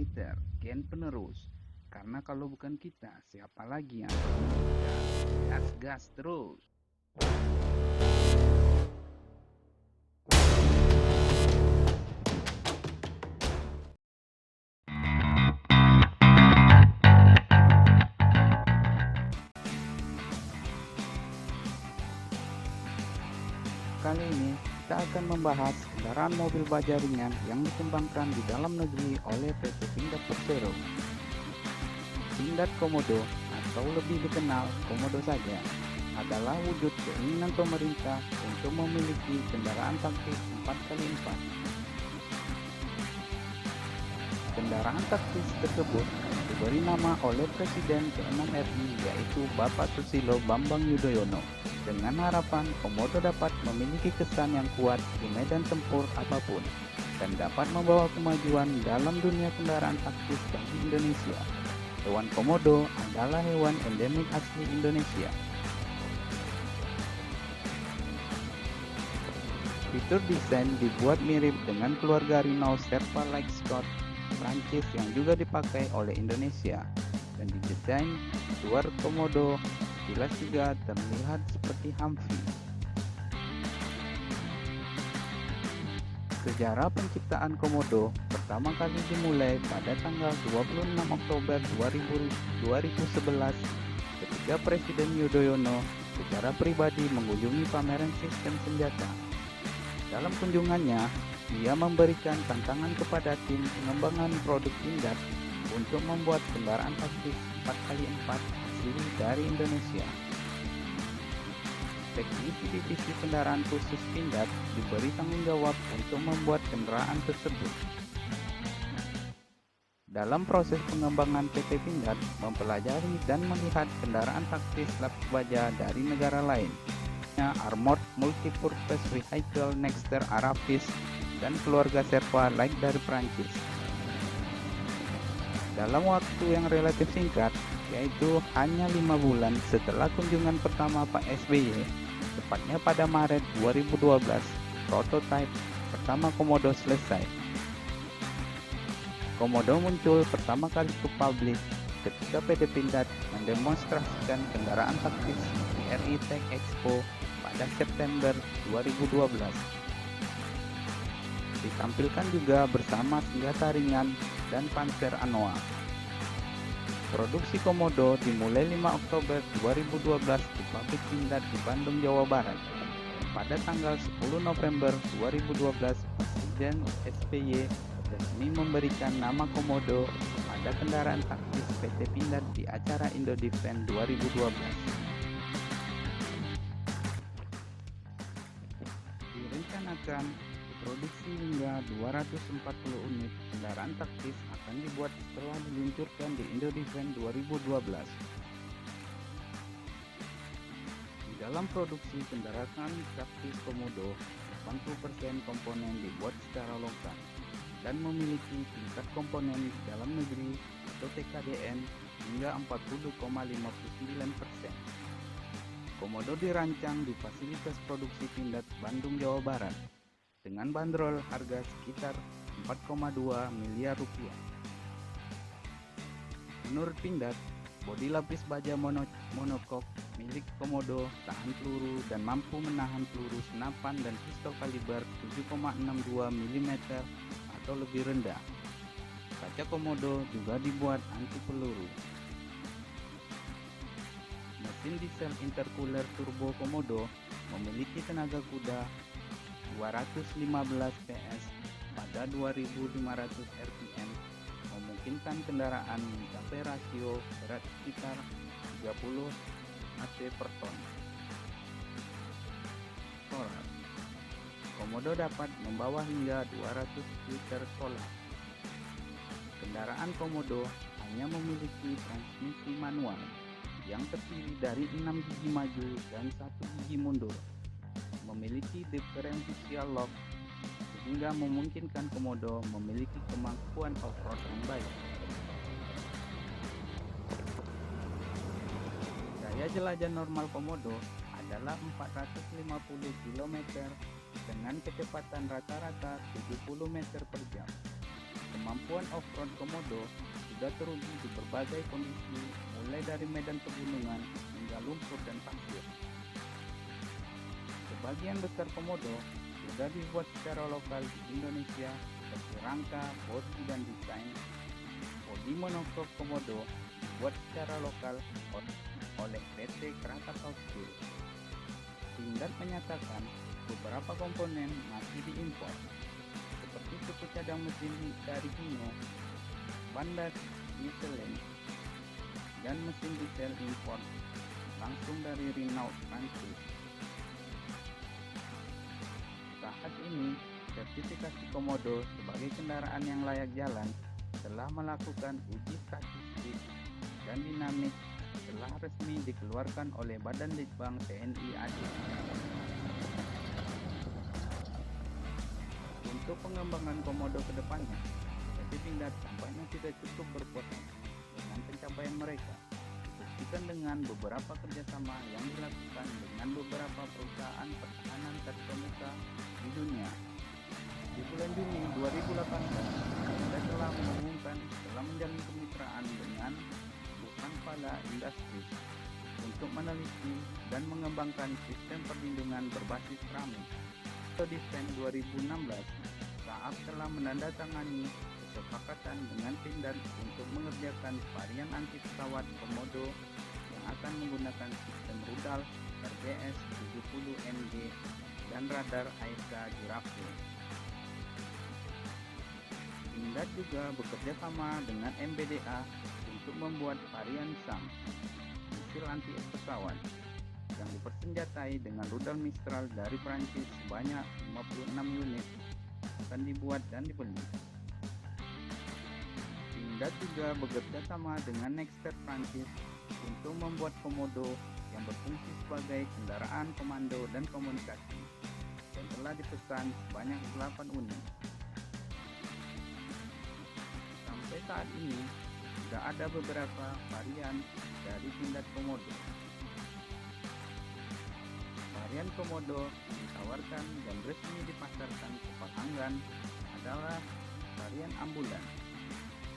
militer, gen penerus. Karena kalau bukan kita, siapa lagi yang akan meneruskan? Gas-gas terus. Kali ini kita akan membahas kendaraan mobil baja ringan yang dikembangkan di dalam negeri oleh PT Pindad Persero. Pindad Komodo atau lebih dikenal Komodo saja adalah wujud keinginan pemerintah untuk memiliki kendaraan taktis 4x4. Kendaraan taktis tersebut diberi nama oleh Presiden ke-6 RI yaitu Bapak Susilo Bambang Yudhoyono dengan harapan Komodo dapat memiliki kesan yang kuat di medan tempur apapun dan dapat membawa kemajuan dalam dunia kendaraan taktis bagi Indonesia. Hewan Komodo adalah hewan endemik asli Indonesia. Fitur desain dibuat mirip dengan keluarga Renault Serpa Like Scott Prancis yang juga dipakai oleh Indonesia, dan didesain luar Komodo sekilas juga terlihat seperti Humvee. Sejarah penciptaan Komodo pertama kali dimulai pada tanggal 26 Oktober 2011 ketika Presiden Yudhoyono secara pribadi mengunjungi pameran sistem senjata. Dalam kunjungannya, ia memberikan tantangan kepada tim pengembangan produk Pindad untuk membuat kendaraan taktis 4x4 asli dari Indonesia. Teknisi divisi kendaraan khusus Pindad diberi tanggung jawab untuk membuat kendaraan tersebut. Dalam proses pengembangan, PT Pindad mempelajari dan melihat kendaraan taktis lapis baja dari negara lain, Armored Multipurpose Vehicle Nexter Aravis dan keluarga Serpa Like dari Prancis. Dalam waktu yang relatif singkat, yaitu hanya 5 bulan setelah kunjungan pertama Pak SBY, tepatnya pada Maret 2012, prototipe pertama Komodo selesai. Komodo muncul pertama kali ke publik ketika PT Pindad mendemonstrasikan kendaraan taktis di RI Tech Expo pada September 2012. Ditampilkan juga bersama senjata ringan dan panser Anoa. Produksi Komodo dimulai 5 Oktober 2012 di pabrik Pindad di Bandung, Jawa Barat. Pada tanggal 10 November 2012, Presiden SBY resmi memberikan nama Komodo pada kendaraan taktis PT Pindad di acara Indodefense 2012. Direncanakan produksi hingga 240 unit kendaraan taktis akan dibuat setelah diluncurkan di Indodefense 2012. Di dalam produksi kendaraan taktis Komodo, 80% komponen dibuat secara lokal dan memiliki tingkat komponen dalam negeri atau TKDN hingga 40,59%. Komodo dirancang di fasilitas produksi Pindad Bandung, Jawa Barat dengan bandrol harga sekitar 4,2 miliar rupiah. Menurut Pindad, bodi lapis baja monokok milik Komodo tahan peluru dan mampu menahan peluru senapan dan pistol kaliber 7,62 mm atau lebih rendah. Kaca Komodo juga dibuat anti peluru. Mesin diesel intercooler turbo Komodo memiliki tenaga kuda 215 PS pada 2500 rpm, memungkinkan kendaraan mencapai rasio berat sekitar 30 Ac per ton. Solar. Komodo dapat membawa hingga 200 liter solar. Kendaraan Komodo hanya memiliki transmisi manual yang terdiri dari 6 gigi maju dan 1 gigi mundur, memiliki differential lock sehingga memungkinkan Komodo memiliki kemampuan off-road yang baik. Daya jelajah normal Komodo adalah 450 km dengan kecepatan rata-rata 70 meter per jam. Kemampuan off-road komodo sudah teruji di berbagai kondisi, mulai dari medan pegunungan hingga lumpur dan pasir. Sebagian besar komodo sudah dibuat secara lokal di Indonesia seperti rangka, bodi, dan desain. Bodi monokok komodo dibuat secara lokal oleh PT Krakatau Steel. Pindad menyatakan beberapa komponen masih diimpor, seperti suku cadang mesin dari Hino, Bandas, Michelin, dan mesin diesel impor langsung dari Renault Prancis. Saat ini, sertifikasi komodo sebagai kendaraan yang layak jalan telah melakukan uji statistik dan dinamik telah resmi dikeluarkan oleh Badan Litbang TNI AD. Untuk pengembangan komodo ke depannya, PT Pindad tampaknya tidak cukup berpotensi dengan pencapaian mereka, dibuktikan dengan beberapa kerjasama yang dilakukan dengan beberapa perusahaan pertahanan terkemuka di dunia. Di bulan Juni 2018, Pindad telah mengumumkan telah menjalin kemitraan dengan Pala Industries untuk meneliti dan mengembangkan sistem perlindungan berbasis keramik. Defense 2016, Saab telah menandatangani kesepakatan dengan Pindad untuk mengerjakan varian anti pesawat komodo yang akan menggunakan sistem rudal RBS 70NG dan radar AESA Giraffe. Pindad juga bekerja sama dengan MBDA untuk membuat varian SAM, misil anti pesawat, yang dipersenjatai dengan rudal Mistral dari Prancis sebanyak 56 unit akan dibuat dan dibeli. Pindad juga bekerja sama dengan Nexter Prancis untuk membuat komodo yang berfungsi sebagai kendaraan komando dan komunikasi, dan telah dipesan sebanyak 8 unit. Sampai saat ini, sudah ada beberapa varian dari Pindad komodo. Varian komodo yang ditawarkan dan resmi dipasarkan ke pelanggan adalah varian ambulan,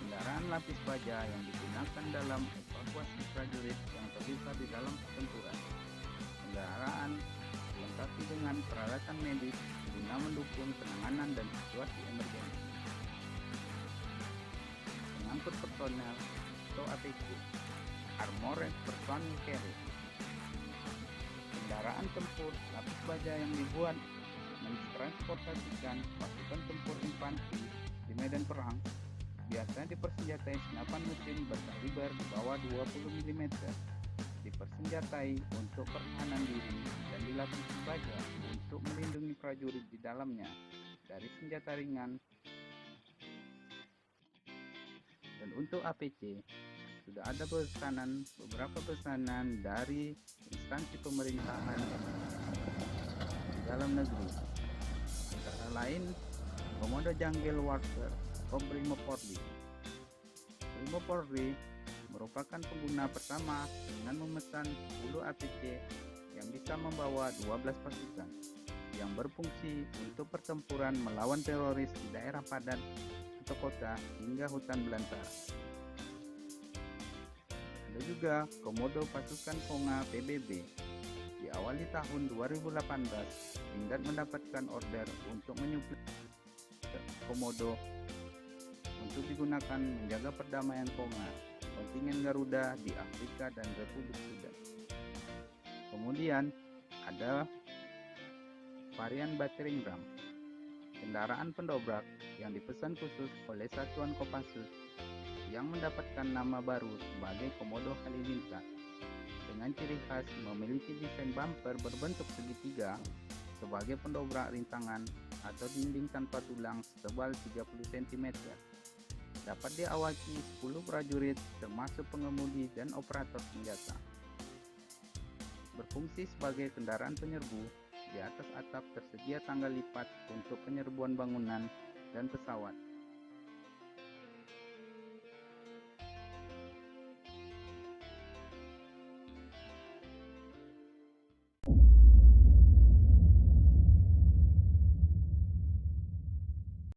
kendaraan lapis baja yang digunakan dalam evakuasi prajurit yang terluka di dalam pertempuran. Kendaraan dilengkapi dengan peralatan medis guna mendukung penanganan dan situasi emergensi. Pengangkut personel atau APC, Armored Personnel Carrier, kendaraan tempur lapis baja yang dibuat mentransportasikan pasukan tempur infanteri di medan perang, biasanya dipersenjatai senapan mesin berkaliber di bawah 20 mm, dipersenjatai untuk pertahanan diri dan dilapisi baja untuk melindungi prajurit di dalamnya dari senjata ringan. Dan untuk APC, sudah ada beberapa pesanan dari instansi pemerintahan di dalam negeri, antara lain Komodo Jungle Warfare Brimo Polri. Brimo Polri merupakan pengguna pertama dengan memesan 10 APC yang bisa membawa 12 pasukan yang berfungsi untuk pertempuran melawan teroris di daerah padat atau kota hingga hutan belantara. Ada juga komodo pasukan Konga PBB. Di awali tahun 2018, Pindad mendapatkan order untuk menyuplai komodo untuk digunakan menjaga perdamaian Konga, kontingen Garuda di Afrika dan Republik Sudan. Kemudian ada varian battering ram, kendaraan pendobrak yang dipesan khusus oleh Satuan Kopassus yang mendapatkan nama baru sebagai Komodo Halilintar, dengan ciri khas memiliki desain bumper berbentuk segitiga sebagai pendobrak rintangan atau dinding tanpa tulang setebal 30 cm. Dapat diawaki 10 prajurit termasuk pengemudi dan operator senjata. Berfungsi sebagai kendaraan penyerbu, di atas atap tersedia tangga lipat untuk penyerbuan bangunan dan pesawat.